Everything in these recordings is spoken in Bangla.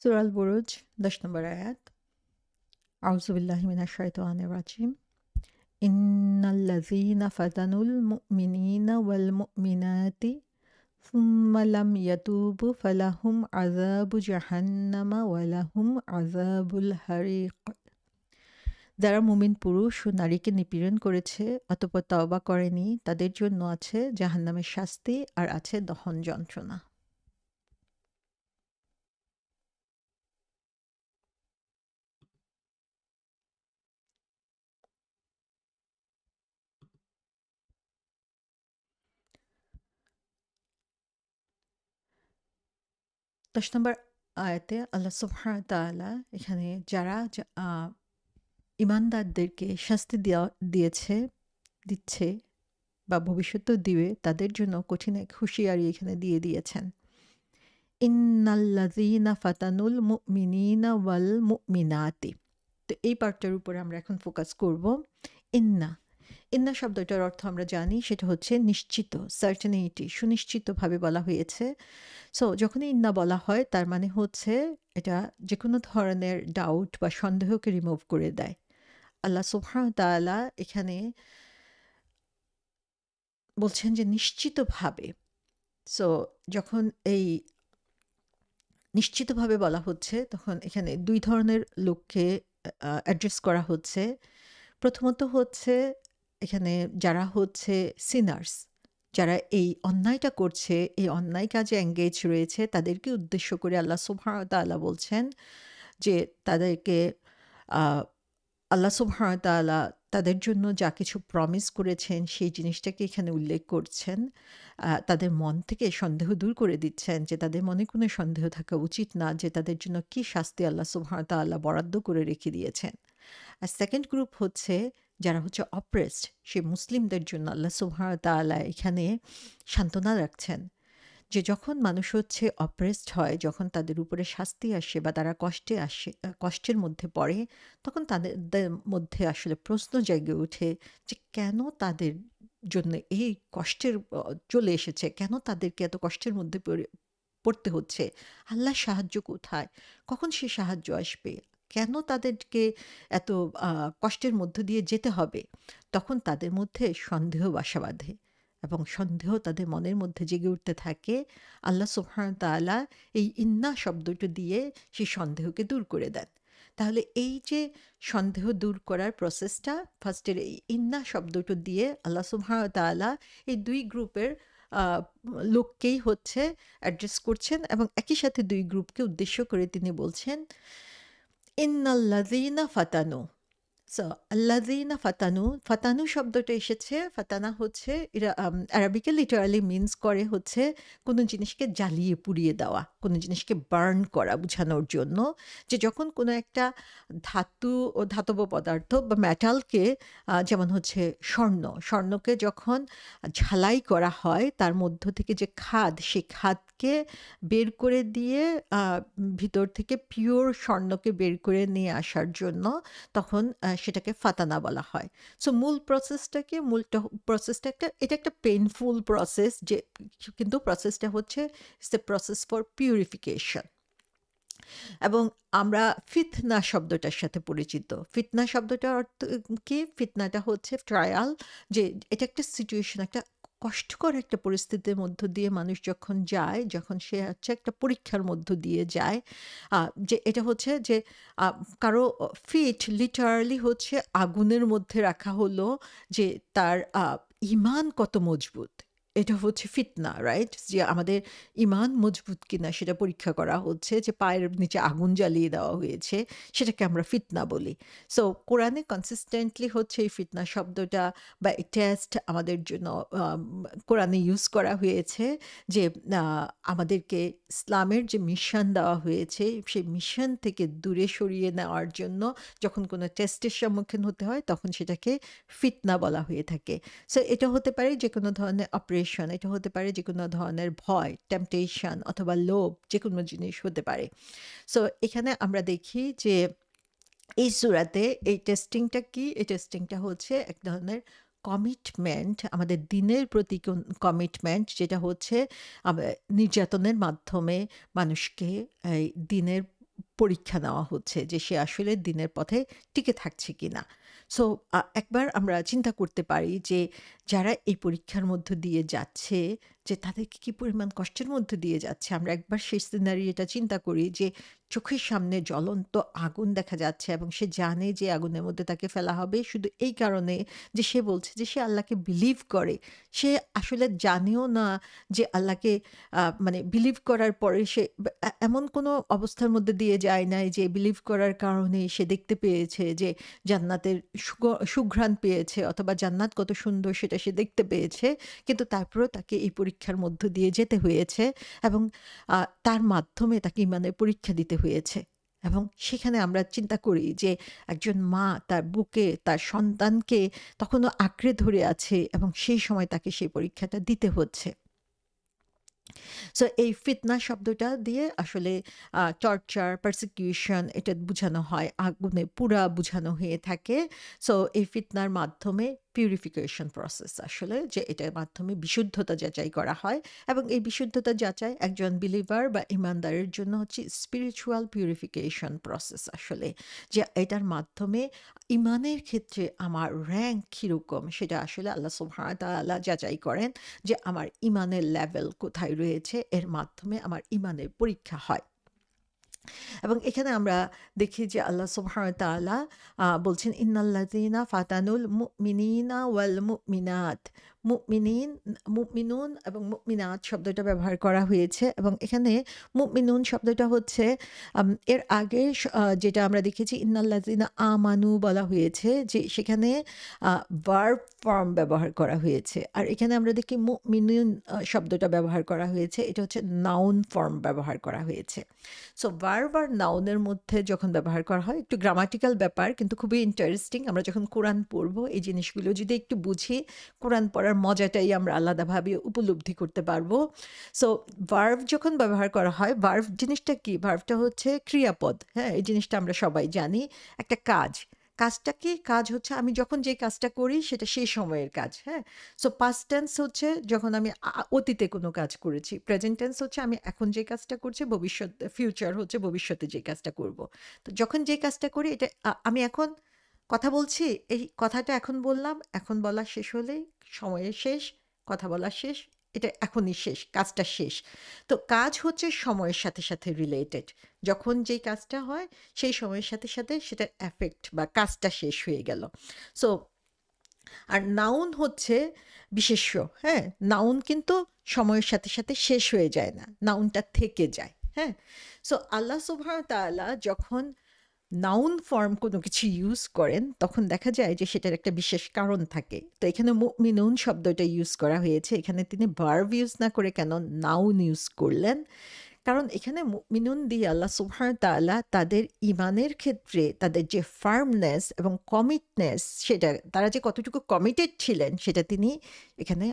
সূরা আল বুরুজ ১০ নম্বর আয়াত। আউযু বিল্লাহি মিনাশ শাইতানির রাজিম। ইন্নাল্লাযীনা ফাতানুল মুমিনিনা ওয়াল মুমিনাতি সুম্মা লাম ইয়াতুবু ফালাহুম আযাবু জাহান্নামা ওয়া লাহুম আযাবুল হারিক। যারা মুমিন পুরুষ ও নারীকে নিপীড়ন করেছে অতঃপর তওবা করেনি, তাদের জন্য আছে জাহান্নামের শাস্তি আর আছে দহন যন্ত্রণা। দশ নম্বর আয়াতে আল্লাহ সুবহানাহু ওয়া তাআলা এখানে যারা ইমানদারদেরকে শাস্তি দিচ্ছে বা ভবিষ্যতেও দিবে, তাদের জন্য কঠিন এক হুঁশিয়ারি এখানে দিয়ে দিয়েছেন। ইন্নাল্লাযীনা ফাতানুল মুমিনিনা ওয়াল মুমিনাতি। তো এই পার্টটার উপরে আমরা এখন ফোকাস করব। ইন্না ইন্না শব্দটার অর্থ আমরা জানি, সেটা হচ্ছে নিশ্চিত, সার্টেনিটি, সুনিশ্চিতভাবে বলা হয়েছে। সো যখনই ইন্না বলা হয় তার মানে হচ্ছে এটা যে কোনো ধরনের ডাউট বা সন্দেহকে রিমুভ করে দেয়। আল্লাহ সুবহানাহু ওয়া তাআলা এখানে বলছেন যে নিশ্চিতভাবে। সো যখন এই নিশ্চিতভাবে বলা হচ্ছে, তখন এখানে ২ ধরনের লোককে অ্যাড্রেস করা হচ্ছে। প্রথমত হচ্ছে এখানে যারা হচ্ছে সিনার্স, যারা এই অন্যায়টা করছে, এই অন্যায় কাজে এঙ্গেজ রয়েছে, তাদেরকে উদ্দেশ্য করে আল্লাহ সুবহানাহু ওয়া তাআলা বলছেন যে তাদেরকে আ আল্লাহ সুবহানাহু ওয়া তাআলা তাদের জন্য যা কিছু প্রমিস করেছেন সেই জিনিসটাকে এখানে উল্লেখ করছেন। তাদের মন থেকে সন্দেহ দূর করে দিচ্ছেন যে তাদের মনে কোনো সন্দেহ থাকা উচিত না যে তাদের জন্য কী শাস্তি আল্লাহ সুবহানাহু ওয়া তাআলা বরাদ্দ করে রেখে দিয়েছেন। আর সেকেন্ড গ্রুপ হচ্ছে যারা হচ্ছে অপ্রেসড, সেই মুসলিমদের জন্য আল্লাহ সুবহানাহু ওয়া তাআলা এখানে সান্ত্বনা রাখছেন যে যখন মানুষ হচ্ছে অপ্রেসড হয়, যখন তাদের উপরে শাস্তি আসে বা তারা কষ্টের মধ্যে পড়ে, তখন তাদের মধ্যে আসলে প্রশ্ন জেগে ওঠে যে কেন তাদের জন্য এই কষ্টের চলে এসেছে, কেন তাদেরকে এত কষ্টের মধ্যে পড়তে হচ্ছে, আল্লাহর সাহায্য কোথায়, কখন সে সাহায্য আসবে, কেন তাদেরকে এত কষ্টের মধ্য দিয়ে যেতে হবে। তখন তাদের মধ্যে সন্দেহ বাসা বাঁধে এবং সন্দেহ তাদের মনের মধ্যে জেগে উঠতে থাকে। আল্লাহ সুবহানাহু ওয়া তাআলা এই ইন্না শব্দটি দিয়ে সেই সন্দেহকে দূর করে দেন। তাহলে এই যে সন্দেহ দূর করার প্রসেসটা, ফার্স্টের এই ইন্না শব্দটি দিয়ে আল্লাহ সুবহানাহু ওয়া তাআলা এই ২ গ্রুপের লোককেই হচ্ছে অ্যাড্রেস করছেন এবং একই সাথে ২ গ্রুপকে উদ্দেশ্য করে তিনি বলছেন, ইন্নাল্লাযীনা ফাতানু। সো আল্লাযীনা ফাতানু, ফাতানু শব্দটা এসেছে, ফাতানা হচ্ছে এরা অ্যারাবিকে লিটারালি মিনস করে হচ্ছে কোনো জিনিসকে জ্বালিয়ে পুড়িয়ে দেওয়া, কোনো জিনিসকে বার্ন করা বোঝানোর জন্য। যে যখন কোনো একটা ধাতু ও ধাতব পদার্থ বা মেটালকে যেমন হচ্ছে স্বর্ণকে যখন ঝালাই করা হয়, তার মধ্য থেকে যে খাদ, সেই খাদকে বের করে দিয়ে ভিতর থেকে পিওর স্বর্ণকে বের করে নিয়ে আসার জন্য তখন সেটাকে ফাতানা বলা হয়। সো মূল প্রসেসটা এটা একটা পেইনফুল প্রসেস, যে কিন্তু প্রসেসটা হচ্ছে it's a process for purification. এবং আমরা ফিতনা শব্দটার সাথে পরিচিত। ফিতনা শব্দটার অর্থ কি? ফিতনাটা হচ্ছে ট্রায়াল, যে এটা একটা সিচুয়েশন, একটা কষ্টকর একটা পরিস্থিতির মধ্য দিয়ে মানুষ যখন যায়, যখন সে হচ্ছে একটা পরীক্ষার মধ্য দিয়ে যায়, যে এটা হচ্ছে যে কারো ফিট লিটারালি হচ্ছে আগুনের মধ্যে রাখা হলো যে তার ঈমান কত মজবুত। এটা হচ্ছে ফিতনা, রাইট? যে আমাদের ঈমান মজবুত কিনা সেটা পরীক্ষা করা হচ্ছে, যে পায়ের নিচে আগুন জ্বালিয়ে দেওয়া হয়েছে, সেটাকে আমরা ফিতনা বলি। সো কোরআনে কনসিস্টেন্টলি হচ্ছে এই ফিতনা শব্দটা বা এই টেস্ট আমাদের জন্য কোরআনে ইউজ করা হয়েছে, যে আমাদেরকে ইসলামের যে মিশন দেওয়া হয়েছে সেই মিশন থেকে দূরে সরিয়ে নেওয়ার জন্য যখন কোনো টেস্টের সম্মুখীন হতে হয়, তখন সেটাকে ফিতনা বলা হয়ে থাকে। সো এটা হতে পারে যে কোনো ধরনের অপারেশন, এটা হতে পারে যে কোনো ধরনের ভয়, টেম্পটেশন অথবা লোভ, যে কোনো জিনিস হতে পারে। সো এখানে আমরা দেখি যে এই সূরাতে এই টেস্টিংটা কি? এই টেস্টিংটা হচ্ছে এক ধরনের কমিটমেন্ট, আমাদের দ্বীনের প্রতি কমিটমেন্ট, যেটা হচ্ছে নির্যাতনের মাধ্যমে মানুষকে এই দ্বীনের পরীক্ষা নেওয়া হচ্ছে যে সে আসলে দিনের পথে টিকে থাকছে কিনা। সো একবার আমরা চিন্তা করতে পারি যে যারা এই পরীক্ষার মধ্য দিয়ে যাচ্ছে, যে তাদেরকে কি পরিমাণ কষ্টের মধ্য দিয়ে যাচ্ছে। আমরা একবার সেই সিনারিওটা চিন্তা করি যে চোখের সামনে জ্বলন্ত আগুন দেখা যাচ্ছে এবং সে জানে যে আগুনের মধ্যে তাকে ফেলা হবে শুধু এই কারণে যে সে বলছে যে সে আল্লাহকে বিলিভ করে। সে আসলে জানেও না যে আল্লাহকে মানে বিলিভ করার পরে সে এমন কোনো অবস্থার মধ্যে দিয়ে যায় নাই যে বিলিভ করার কারণে সে দেখতে পেয়েছে যে জান্নাতের সুঘ্রাণ পেয়েছে অথবা জান্নাত কত সুন্দর সেটা সে দেখতে পেয়েছে। কিন্তু তারপরেও তাকে এই পরীক্ষার মধ্য দিয়ে যেতে হয়েছে এবং তার মাধ্যমে তাকে ইমানের পরীক্ষা দিতে হয়েছে। এবং সেখানে আমরা চিন্তা করি যে একজন মা তার বুকে তার সন্তানকে তখনও আঁকড়ে ধরে আছে এবং সেই সময় তাকে সেই পরীক্ষাটা দিতে হচ্ছে। সো এই ফিতনা শব্দটা দিয়ে আসলে টর্চার, পারসিকিউশন এটা বোঝানো হয়, আগুনে পুরা বোঝানো হয়ে থাকে। সো এই ফিতনার মাধ্যমে পিউরিফিকেশন প্রসেস আসলে যে এটার মাধ্যমে বিশুদ্ধতা যাচাই করা হয় এবং এই বিশুদ্ধতা যাচাই একজন বিলিভার বা ইমানদারের জন্য হচ্ছে স্পিরিচুয়াল পিউরিফিকেশন প্রসেস আসলে, যে এটার মাধ্যমে ইমানের ক্ষেত্রে আমার র্যাঙ্ক কীরকম সেটা আসলে আল্লাহ সুবহানাহু ওয়া তাআলা যাচাই করেন যে আমার ইমানের লেভেল কোথায় রয়েছে, এর মাধ্যমে আমার ইমানের পরীক্ষা হয়। এবং এখানে আমরা দেখি যে আল্লাহ সুবহানাহু ওয়া তাআলা বলছেন ইন্নাল্লাযীনা ফাতানুল মুমিনিনা ওয়াল মুমিনাত। মুমিনুন এবং মুমিনাত শব্দটা ব্যবহার করা হয়েছে এবং এখানে মুমিনুন শব্দটা হচ্ছে এর আগে যেটা আমরা দেখেছি ইন্নাল্লাযীনা আমানু বলা হয়েছে যে সেখানে ভার্ব ফর্ম ব্যবহার করা হয়েছে। আর এখানে আমরা দেখি মুমিনুন শব্দটা ব্যবহার করা হয়েছে, এটা হচ্ছে নাউন ফর্ম ব্যবহার করা হয়েছে। সো ভার্ব আর নাউনের মধ্যে যখন ব্যবহার করা হয় একটু গ্রামাটিক্যাল ব্যাপার, কিন্তু খুবই ইন্টারেস্টিং। আমরা যখন কোরআন পড়বো এই জিনিসগুলো যদি একটু বুঝি, কোরআন পড়ার মজাটাই আমরা আলাদাভাবে উপলব্ধি করতে পারবো। সো ভার্ব যখন ব্যবহার করা হয়, ভার্ব জিনিসটা কি? ভার্বটা হচ্ছে ক্রিয়াপদ। হ্যাঁ, এই জিনিসটা আমরা সবাই জানি। একটা কাজ, কাজটা কি? কাজ হচ্ছে আমি যখন যে কাজটা করি সেটা সেই সময়ের কাজ। হ্যাঁ, সো পাস্ট টেন্স হচ্ছে যখন আমি অতীতে কোনো কাজ করেছি, প্রেজেন্ট টেন্স হচ্ছে আমি এখন যে কাজটা করছি, ভবিষ্যৎ ফিউচার হচ্ছে ভবিষ্যতে যে কাজটা করব। তো যখন যে কাজটা করি এটা আমি এখন কথা বলছি, এই কথাটা এখন বললাম, এখন বলা শেষ হলেই সময়ের শেষ, কথা বলা শেষ, এটা এখনই শেষ, কাজটা শেষ। তো কাজ হচ্ছে সময়ের সাথে সাথে রিলেটেড। যখন যেই কাজটা হয় সেই সময়ের সাথে সাথে সেটার এফেক্ট বা কাজটা শেষ হয়ে গেল। সো আর নাউন হচ্ছে বিশেষ্য। হ্যাঁ, নাউন কিন্তু সময়ের সাথে সাথে শেষ হয়ে যায় না, নাউনটা থেকে যায়। হ্যাঁ, সো আল্লাহ সুবহানাহু ওয়া তাআলা যখন নাউন ফর্ম কোনো কিছু ইউজ করেন তখন দেখা যায় যে সেটার একটা বিশেষ কারণ থাকে। তো এখানে মুমিনুন শব্দটা ইউজ করা হয়েছে, এখানে তিনি ভার্ব ইউজ না করে কেন নাউন ইউজ করলেন? কারণ এখানে মুমিনুন দিয়ে আল্লাহ সুবহানাহু ওয়া তাআলা তাদের ইমানের ক্ষেত্রে তাদের যে ফার্মনেস এবং কমিটনেস, সেটা তারা যে কতটুকু কমিটেড ছিলেন সেটা তিনি এখানে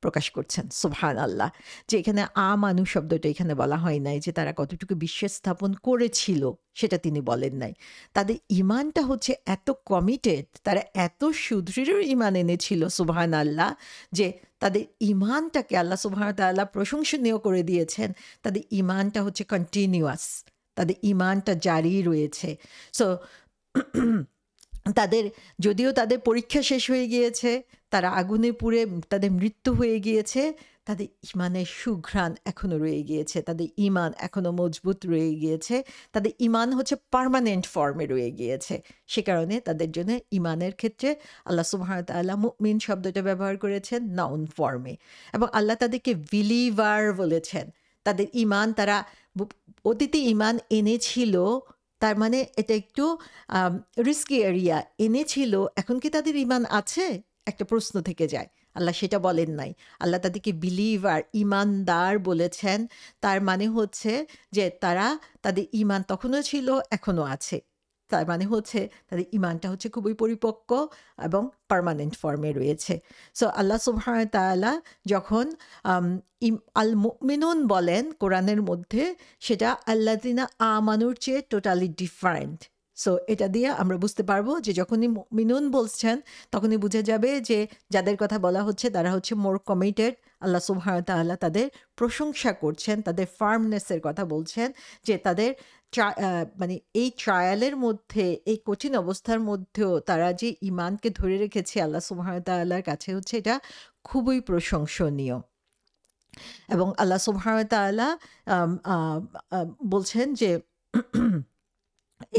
প্রকাশ করছেন। সুবহানাল্লাহ। যে এখানে আমানু শব্দটা এখানে বলা হয় নাই যে তারা কতটুকু বিশ্বাস স্থাপন করেছিল সেটা তিনি বলেন নাই। তাদের ইমানটা হচ্ছে এত কমিটেড, তারা এত সুদৃঢ় ইমান এনেছিল সুবহানাল্লাহ, যে তাদের ইমানটাকে আল্লাহ সুবহানাহু ওয়া তাআলা প্রশংসনীয় করে দিয়েছেন। তাদের ইমানটা হচ্ছে কন্টিনিউয়াস, তাদের ইমানটা জারি রয়েছে। সো তাদের যদিও তাদের পরীক্ষা শেষ হয়ে গিয়েছে, তারা আগুনে পুড়ে তাদের মৃত্যু হয়ে গিয়েছে, তাদের ইমানের সুঘ্রাণ এখনও রয়ে গিয়েছে, তাদের ইমান এখনও মজবুত রয়ে গিয়েছে, তাদের ইমান হচ্ছে পার্মানেন্ট ফর্মে রয়ে গিয়েছে। সে কারণে তাদের জন্য ইমানের ক্ষেত্রে আল্লাহ সুবহানাহু ওয়া তাআলা মুমিন শব্দটা ব্যবহার করেছেন নাউন ফর্মে, এবং আল্লাহ তাদেরকে বিলিভার বলেছেন। তাদের ইমান তারা অতীতে ইমান এনেছিল, তার মানে এটা একটু রিস্কি এরিয়া এনেছিল। এখন কি তাদের ইমান আছে? একটা প্রশ্ন থেকে যায়। আল্লাহ সেটা বলেন নাই, আল্লাহ তাদেরকে বিলিভার ইমানদার বলেছেন। তার মানে হচ্ছে যে তারা তাদের ইমান তখনও ছিল, এখনও আছে। তার মানে হচ্ছে তাদের ইমানটা হচ্ছে খুবই পরিপক্ক এবং পার্মানেন্ট ফর্মে রয়েছে। সো আল্লাহ সুবহানাহু ওয়া তাআলা যখন আল মুমিনুন বলেন কোরআনের মধ্যে, সেটা আল্লাযিনা আমানুর চেয়ে টোটালি ডিফারেন্ট। সো এটা দিয়ে আমরা বুঝতে পারবো যে যখনই মুমিনুন বলছেন তখনই বুঝা যাবে যে যাদের কথা বলা হচ্ছে তারা হচ্ছে মোর কমিটেড। আল্লাহ সুবহানাহু ওয়া তাআলা তাদের প্রশংসা করছেন, তাদের ফার্মনেসের কথা বলছেন যে তাদের মানে এই ট্রায়ালের মধ্যে, এই কঠিন অবস্থার মধ্যেও তারা যে ঈমানকে ধরে রেখেছে আল্লাহ সুবহানাহু ওয়া তাআলার কাছে হচ্ছে এটা খুবই প্রশংসনীয়। এবং আল্লাহ সুবহানাহু ওয়া তাআলা আম আ আ বলছেন যে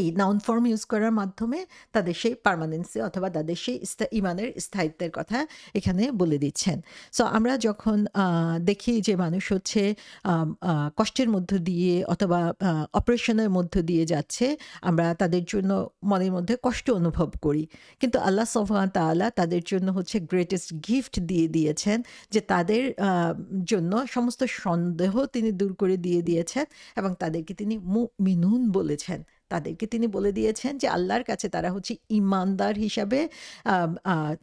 এই নাউন ফর্ম ইউজ করার মাধ্যমে তাদের সেই পার্মানেন্সি অথবা তাদের সেই ইমানের স্থায়িত্বের কথা এখানে বলে দিচ্ছেন। সো আমরা যখন দেখি যে মানুষ হচ্ছে কষ্টের মধ্য দিয়ে অথবা অপারেশনের মধ্য দিয়ে যাচ্ছে, আমরা তাদের জন্য মনের মধ্যে কষ্ট অনুভব করি, কিন্তু আল্লাহ সুবহানাহু ওয়া তাআলা তাদের জন্য হচ্ছে গ্রেটেস্ট গিফট দিয়ে দিয়েছেন যে তাদের জন্য সমস্ত সন্দেহ তিনি দূর করে দিয়ে দিয়েছেন এবং তাদেরকে তিনি মুমিনুন বলেছেন। তাদেরকে তিনি বলে দিয়েছেন যে আল্লাহর কাছে তারা হচ্ছে ইমানদার হিসাবে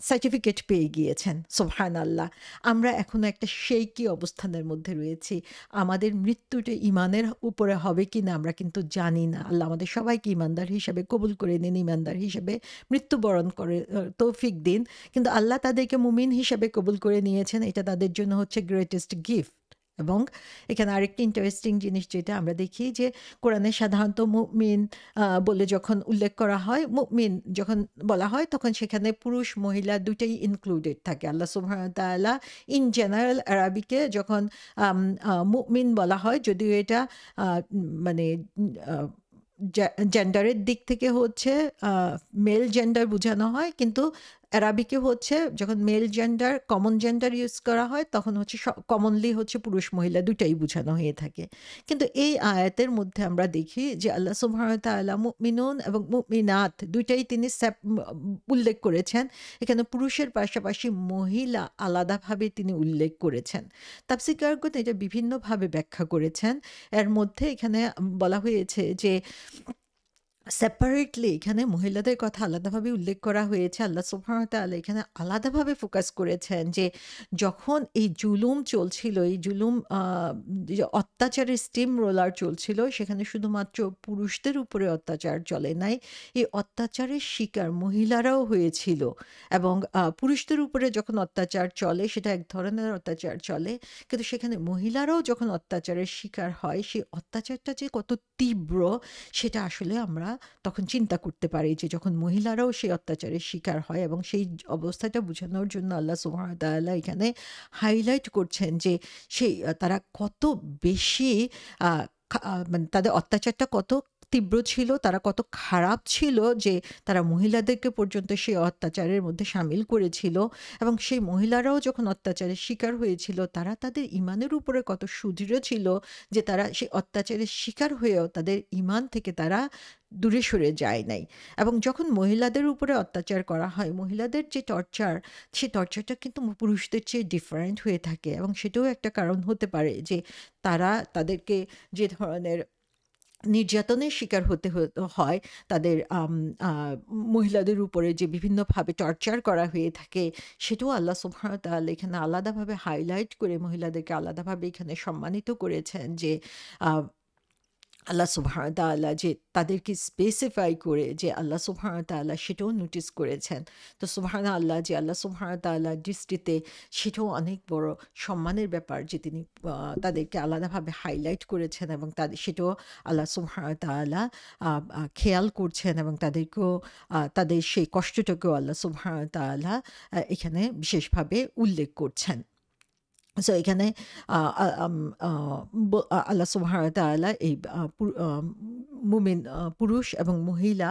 সার্টিফিকেট পেয়ে গিয়েছেন। সুবহানাল্লাহ। আমরা এখনো একটা শেইকি অবস্থানের মধ্যে রয়েছি। আমাদের মৃত্যুটা ইমানের উপরে হবে কিনা আমরা কিন্তু জানি না। আল্লাহ আমাদের সবাইকে ইমানদার হিসাবে কবুল করে নিন, ইমানদার হিসাবে মৃত্যুবরণ করে তৌফিক দিন। কিন্তু আল্লাহ তাদেরকে মুমিন হিসাবে কবুল করে নিয়েছেন, এটা তাদের জন্য হচ্ছে গ্রেটেস্ট গিফট। এবং এখানে আরেকটি ইন্টারেস্টিং জিনিস যেটা আমরা দেখি যে কোরআনে সাধারণত মুমিন বলে যখন উল্লেখ করা হয়, মুমিন যখন বলা হয় তখন সেখানে পুরুষ মহিলা দুটাই ইনক্লুডেড থাকে। আল্লাহ সুবহানাহু ওয়া তাআলা ইন জেনারেল আরবিকে যখন মুমিন বলা হয়, যদিও এটা মানে জেন্ডারের দিক থেকে হচ্ছে মেল জেন্ডার বোঝানো হয়, কিন্তু অ্যারাবিকে হচ্ছে যখন mail gender common gender use করা হয় তখন হচ্ছে কমনলি হচ্ছে পুরুষ মহিলা দুটাই বোঝানো হয়ে থাকে। কিন্তু এই আয়াতের মধ্যে আমরা দেখি যে আল্লাহ সুবহানাহু ওয়া তাআলা মুমিনুন এবং মুমিনাত দুইটাই তিনি উল্লেখ করেছেন। এখানে পুরুষের পাশাপাশি মহিলা আলাদাভাবে তিনি উল্লেখ করেছেন। তাফসীরকারগণ এটা বিভিন্নভাবে ব্যাখ্যা করেছেন। এর মধ্যে এখানে বলা হয়েছে যে সেপারেটলি এখানে মহিলাদের কথা আলাদাভাবে উল্লেখ করা হয়েছে। আল্লাহ সুবহানাহু ওয়া তাআলা এখানে আলাদাভাবে ফোকাস করেছেন যে যখন এই জুলুম চলছিল, এই জুলুম যে অত্যাচারের স্টিম রোলার চলছিল, সেখানে শুধুমাত্র পুরুষদের উপরে অত্যাচার চলে নাই, এই অত্যাচারের শিকার মহিলারাও হয়েছিল। এবং পুরুষদের উপরে যখন অত্যাচার চলে সেটা এক ধরনের অত্যাচার চলে, কিন্তু সেখানে মহিলারাও যখন অত্যাচারের শিকার হয় সেই অত্যাচারটা যে কত তীব্র সেটা আসলে আমরা তখন চিন্তা করতে পারি যে যখন মহিলারাও সেই অত্যাচারের শিকার হয়। এবং সেই অবস্থাটা বোঝানোর জন্য আল্লাহ সুবহানাহু ওয়া তাআলা এখানে হাইলাইট করছেন যে সেই তারা কত বেশি মানে তাদের অত্যাচারটা কত তীব্র ছিল, তারা কত খারাপ ছিল যে তারা মহিলাদেরকে পর্যন্ত সেই অত্যাচারের মধ্যে শামিল করেছিল। এবং সেই মহিলারাও যখন অত্যাচারের শিকার হয়েছিল তারা তাদের ইমানের উপরে কত সুদৃঢ় ছিল যে তারা সেই অত্যাচারের শিকার হয়েও তাদের ইমান থেকে তারা দূরে সরে যায় নাই। এবং যখন মহিলাদের উপরে অত্যাচার করা হয়, মহিলাদের যে টর্চার, সেই টর্চারটা কিন্তু পুরুষদের চেয়ে ডিফারেন্ট হয়ে থাকে। এবং সেটাও একটা কারণ হতে পারে যে তারা তাদেরকে যে ধরনের নির্যাতনের শিকার হতে হয়, তাদের মহিলাদের উপরে যে বিভিন্নভাবে টর্চার করা হয়ে থাকে, সেটাও আল্লাহ সুবহানাহু ওয়া তাআলা এখানে আলাদাভাবে হাইলাইট করে মহিলাদেরকে আলাদাভাবে এখানে সম্মানিত করেছেন যে আল্লাহ সুবহানাহু ওয়া তাআলা যে তাদেরকে স্পেসিফাই করে যে আল্লাহ সুবহানাহু ওয়া তাআলা সেটাও নোটিস করেছেন। তো সুবহানাল্লাহ, যে আল্লাহ সুবহানাহু ওয়া তাআলার দৃষ্টিতে সেটাও অনেক বড় সম্মানের ব্যাপার যে তিনি তাদেরকে আলাদাভাবে হাইলাইট করেছেন এবং তাদের সেটাও আল্লাহ সুবহানাহু ওয়া তাআলা খেয়াল করছেন এবং তাদেরকেও তাদের সেই কষ্টটাকেও আল্লাহ সুবহানাহু ওয়া তাআলা এখানে বিশেষভাবে উল্লেখ করছেন। সো এখানে আল্লাহ সুবহানাহু ওয়া তাআলা এই মুমিন পুরুষ এবং মহিলা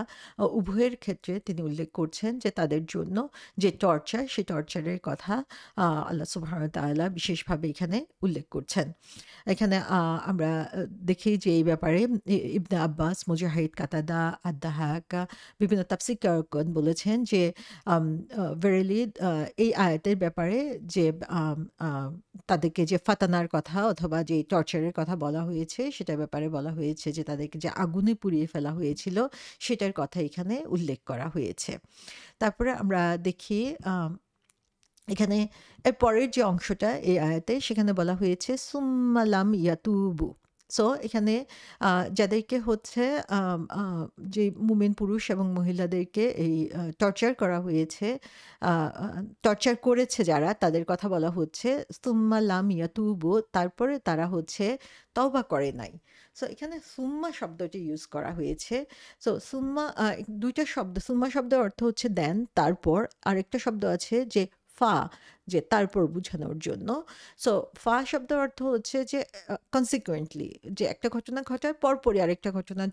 উভয়ের ক্ষেত্রে তিনি উল্লেখ করছেন যে তাদের জন্য যে টর্চার, সেই টর্চারের কথা আল্লাহ সুবহানাহু ওয়া তাআলা বিশেষভাবে এখানে উল্লেখ করছেন। এখানে আমরা দেখি যে এই ব্যাপারে ইবনে আব্বাস, মুজাহিদ, কাতাদা, আদ-দাহাক বিভিন্ন তাফসীরকারগণ বলেছেন যে ভেরিলি এই আয়াতের ব্যাপারে যে তাদেরকে যে ফাতানার কথা অথবা যে টর্চারের কথা বলা হয়েছে সেটার ব্যাপারে বলা হয়েছে যে তাদেরকে যে আগুনে পুড়িয়ে ফেলা হয়েছিল সেটার কথা এখানে উল্লেখ করা হয়েছে। তারপরে আমরা দেখি এখানে এর পরের যে অংশটা এই আয়াতে সেখানে বলা হয়েছে সুম্মা লাম ইয়াতুবু। সো এখানে যাদেরকে হচ্ছে যে মুমিন পুরুষ এবং মহিলাদেরকে এই টর্চার করা হয়েছে, আ আ টর্চার করেছে যারা তাদের কথা বলা হচ্ছে, সুম্মা লাম ইয়াতুবু, তারপরে তারা হচ্ছে তওবা করে নাই। সো এখানে সুম্মা শব্দটি ইউজ করা হয়েছে। সো সুম্মা ২ টা শব্দ, সুম্মা শব্দের অর্থ হচ্ছে দেন, তারপর। আরেকটা শব্দ আছে যে ফা, যে তারপর বুঝানোর জন্য। সো ফা শব্দের অর্থ হচ্ছে যে কনসিকুয়েন্টলি, যে একটা ঘটনা ঘটার পরপরই আরেকটা ঘটনা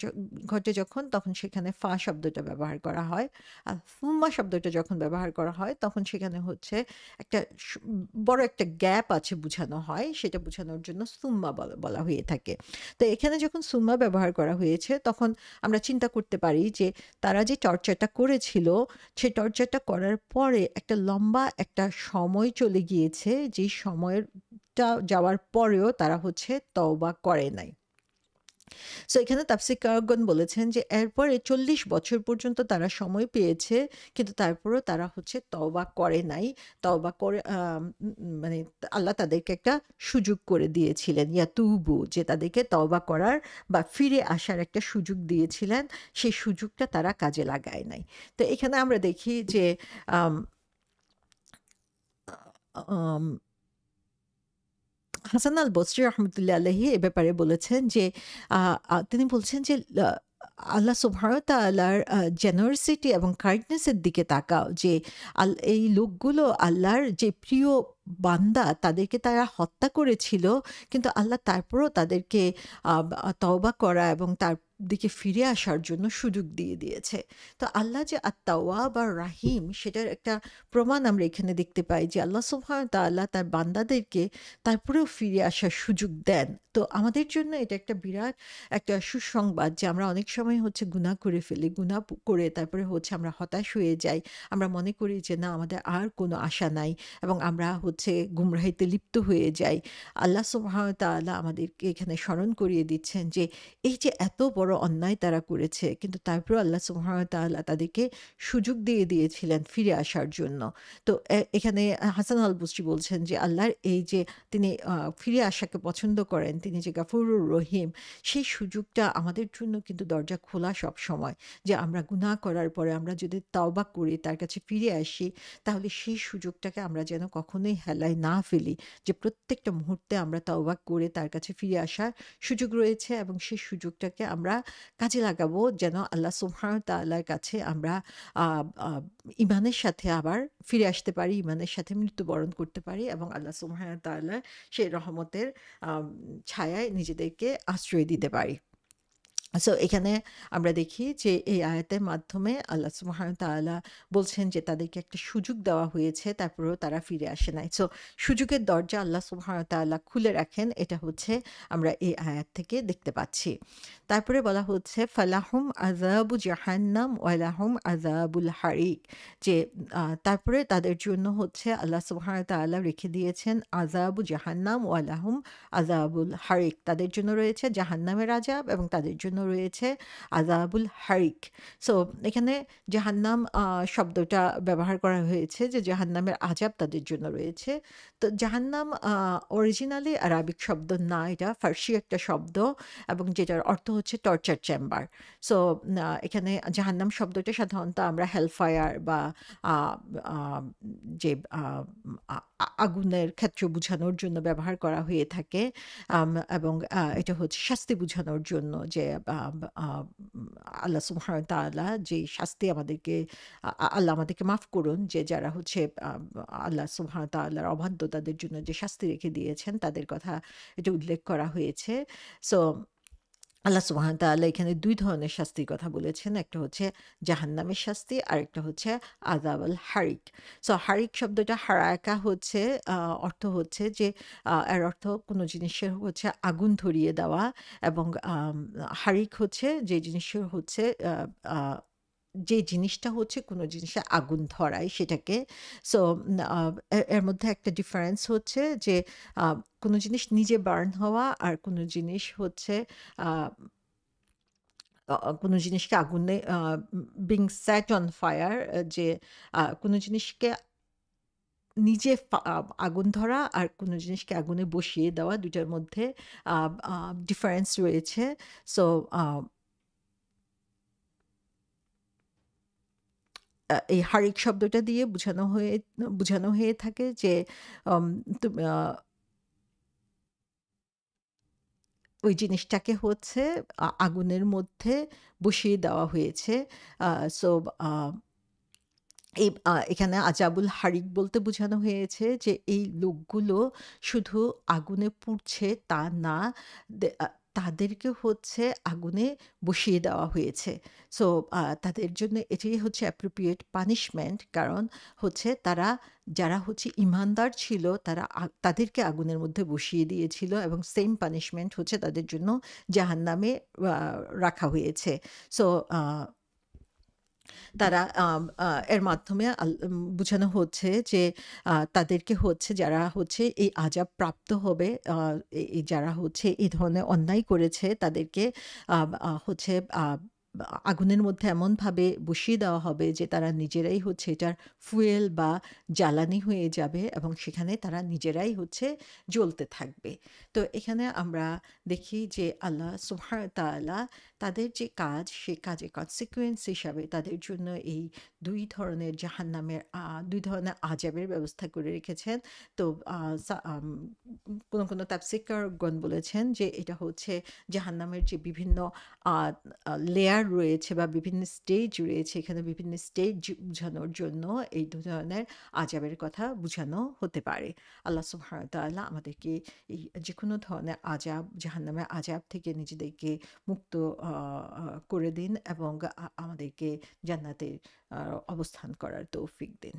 ঘটে যখন, তখন সেখানে ফা শব্দটা ব্যবহার করা হয়। আর সুম্মা শব্দটা যখন ব্যবহার করা হয় তখন সেখানে হচ্ছে একটা বড় একটা গ্যাপ আছে বোঝানো হয়, সেটা বোঝানোর জন্য সুম্মা বলা হয়ে থাকে। তো এখানে যখন সুম্মা ব্যবহার করা হয়েছে তখন আমরা চিন্তা করতে পারি যে তারা যে টর্চারটা করেছিল, সেই টর্চারটা করার পরে একটা লম্বা একটা সময় চলে গিয়েছে, যে সময়টা যাওয়ার পরেও তারা হচ্ছে তওবা করে নাই। সো এখানে তাফসীরকারগণ বলেছেন যে এরপরে ৪০ বছর পর্যন্ত তারা সময় পেয়েছে, কিন্তু তারপরেও তারা হচ্ছে তওবা করে নাই। তওবা করে মানে আল্লাহ তাদেরকে একটা সুযোগ করে দিয়েছিলেন, ইয়াতুবু, যে তাদেরকে তওবা করার বা ফিরে আসার একটা সুযোগ দিয়েছিলেন। সেই সুযোগটা তারা কাজে লাগায় নাই। তো এখানে আমরা দেখি যে আম আম হাসান আল বসরি রহমতুল্লাহ আলাইহি এ ব্যাপারে বলেছেন যে তিনি বলছেন যে আল্লাহ সুবহানাহু ওয়া তাআলার জেনারসিটি এবং কাইন্ডনেস এর দিকে তাকাও, যে এই লোকগুলো আল্লাহর যে প্রিয় বান্দা, তাদেরকে তারা হত্যা করেছিল, কিন্তু আল্লাহ তারপরও তাদেরকে তওবা করা এবং তার দিকে ফিরে আসার জন্য সুযোগ দিয়ে দিয়েছে। তো আল্লাহ যে আত-তাওয়াব আর রাহিম, সেটার একটা প্রমাণ আমরা এখানে দেখতে পাই যে আল্লাহ সুবহানাহু ওয়া তাআলা তার বান্দাদেরকে তারপরেও ফিরে আসার সুযোগ দেন। তো আমাদের জন্য এটা একটা বিরাট একটা সুসংবাদ যে আমরা অনেক সময় হচ্ছে গুনাহ করে ফেলি। গুনাহ করে তারপরে হচ্ছে আমরা হতাশ হয়ে যাই। আমরা মনে করি যে না, আমাদের আর কোনো আশা নাই এবং আমরা হচ্ছে গুমরাহিতে লিপ্ত হয়ে যাই। আল্লাহ সুবহানাহু ওয়া তাআলা আমাদেরকে এখানে স্মরণ করিয়ে দিচ্ছেন যে এই যে এত বড় অন্যায় তারা করেছে, কিন্তু তারপরেও আল্লাহ সুবহানাহু ওয়া তাআলা তাদেরকে সুযোগ দিয়ে দিয়েছিলেন ফিরে আসার জন্য। তো এখানে হাসান আল বসরি বলছেন যে আল্লাহর এই যে তিনি ফিরে আসাকে পছন্দ করেন, তিনি যে গাফুরুর রহিম, সেই সুযোগটা আমাদের জন্য কিন্তু দরজা খোলা সবসময়। যে আমরা গুনাহ করার পরে আমরা যদি তাওবা করি, তার কাছে ফিরে আসি, তাহলে সেই সুযোগটাকে আমরা যেন কখনোই হেলায় না ফেলি। যে প্রত্যেকটা মুহূর্তে আমরা তাওবা করে তার কাছে ফিরে আসার সুযোগ রয়েছে এবং সেই সুযোগটাকে আমরা কাজে লাগাবো, যেন আল্লাহ সুবহানাহু ওয়া তাআলার কাছে আমরা আ আ ঈমানের সাথে আবার ফিরে আসতে পারি, ঈমানের সাথে মৃত্যুবরণ করতে পারি এবং আল্লাহ সুবহানাহু ওয়া তাআলার সেই রহমতের আম ছায়ায় নিজেদেরকে আশ্রয় দিতে পারি। সো এখানে আমরা দেখি যে এই আয়াতের মাধ্যমে আল্লাহ সুবহানাহু ওয়া তাআলা বলছেন যে তাদেরকে একটা সুযোগ দেওয়া হয়েছে, তারপরেও তারা ফিরে আসে নাই। সো সুযোগের দরজা আল্লাহ সুবহানাহু ওয়া তাআলা খুলে রাখেন, এটা হচ্ছে আমরা এই আয়াত থেকে দেখতে পাচ্ছি। তারপরে বলা হচ্ছে ফালাহুম আযাবু জাহান্নাম ওয়া লাহুম আযাবুল হারিক, যে তারপরে তাদের জন্য হচ্ছে আল্লাহ সুবহানাহু ওয়া তাআলা রেখে দিয়েছেন আযাবু জাহান্নাম ওয়া লাহুম আযাবুল হারিক, তাদের জন্য রয়েছে জাহান্নামের আযাব এবং তাদের জন্য রয়েছে আযাবুল হারিক। সো এখানে জাহান্নাম শব্দটা ব্যবহার করা হয়েছে যে জাহান্নামের আযাব তাদের জন্য রয়েছে। তো জাহান্নাম অরিজিনালি আরাবিক শব্দ না, এটা ফার্সি একটা শব্দ এবং যেটার অর্থ হচ্ছে টর্চার চেম্বার। সো এখানে জাহান্নাম শব্দটা সাধারণত আমরা হেলফায়ার বা আ আ যে আ আ আগুনের ক্ষেত্র বুঝানোর জন্য ব্যবহার করা হয়ে থাকে। এবং এটা হচ্ছে শাস্তি বুঝানোর জন্য, যে আ আল্লাহ সুবহানাহু ওয়া তাআলা যে শাস্তি আমাদেরকে আল্লাহ আমাদেরকে মাফ করুন, যে যারা হচ্ছে আল্লাহ সুবহানাহু ওয়া তাআলার অবাধ্য, তাদের জন্য যে শাস্তি রেখে দিয়েছেন তাদের কথা এটা উল্লেখ করা হয়েছে। সো আল্লাহ সুবহানাহু ওয়া তাআলা এখানে ২ ধরনের শাস্তির কথা বলেছেন। একটা হচ্ছে জাহান্নামের শাস্তি, আরেকটা হচ্ছে আযাবুল হারিক। সো হারিক শব্দটা হারাকা হচ্ছে অর্থ হচ্ছে যে এর অর্থ কোনো জিনিসের হচ্ছে আগুন ধরিয়ে দেওয়া এবং হারিক হচ্ছে যে জিনিসের হচ্ছে আ আ যে জিনিসটা হচ্ছে কোনো জিনিসে আগুন ধরায় সেটাকে। সো আ এর মধ্যে একটা ডিফারেন্স হচ্ছে যে আ কোনো জিনিস নিজে বার্ন হওয়া আর কোনো জিনিস হচ্ছে আ কোনো জিনিসকে আগুনে being set on fire, যে কোনো জিনিসকে নিজে আগুন ধরা আর কোনো জিনিসকে আগুনে বসিয়ে দেওয়া ২ টার মধ্যে আ আ ডিফারেন্স রয়েছে। সো আ এই হারিক শব্দটা দিয়ে বুঝানো হয়ে থাকে যে আম তুম আ ওই জিনিসটাকে হচ্ছে আগুনের মধ্যে বসিয়ে দেওয়া হয়েছে। আ সো আ এখানে আজাবুল হারিক বলতে বোঝানো হয়েছে যে এই লোকগুলো শুধু আগুনে পুড়ছে তা না, দে আ তাদেরকে হচ্ছে আগুনে বসিয়ে দেওয়া হয়েছে। সো তাদের জন্য এটাই হচ্ছে appropriate punishment, কারণ হচ্ছে যারা হচ্ছে ঈমানদার ছিল তাদেরকে আগুনের মধ্যে বসিয়ে দিয়েছিল এবং সেম পানিশমেন্ট হচ্ছে তাদের জন্য জাহান্নামে আ রাখা হয়েছে। সো আ তারা এর মাধ্যমে বুঝানো হচ্ছে যে তাদেরকে হচ্ছে যারা হচ্ছে এই আযাব প্রাপ্ত হবে, যারা হচ্ছে এই ধরনের অন্যায় করেছে তাদেরকে আ আ হচ্ছে আ আগুনের মধ্যে এমনভাবে বসিয়ে দেওয়া হবে যে তারা নিজেরাই হচ্ছে এটার ফুয়েল বা জ্বালানি হয়ে যাবে এবং সেখানে তারা নিজেরাই হচ্ছে জ্বলতে থাকবে। তো এখানে আমরা দেখি যে আল্লাহ সুবহানাহু ওয়া তাআলা তাদের যে কাজ, সে কাজের consequence হিসাবে তাদের জন্য এই ২ ধরনের জাহান্নামের ২ ধরনের আযাবের ব্যবস্থা করে রেখেছেন। তো আ সা আম কোনো তাফসীরকারগণ বলেছেন যে এটা হচ্ছে জাহান্নামের যে বিভিন্ন আ আ লেয়ার রয়েছে বা বিভিন্ন স্টেজ রয়েছে, এখানে বিভিন্ন স্টেজ বুঝানোর জন্য এই ২ ধরনের আযাবের কথা বুঝানো হতে পারে। আল্লাহ সুবহানাহু ওয়া তাআলা আমাদেরকে এই যেকোনো ধরনের জাহান্নামের আযাব থেকে নিজেদেরকে মুক্ত আ আ করে দিন এবং আমাদেরকে জান্নাতে আ অবস্থান করার তৌফিক দিন।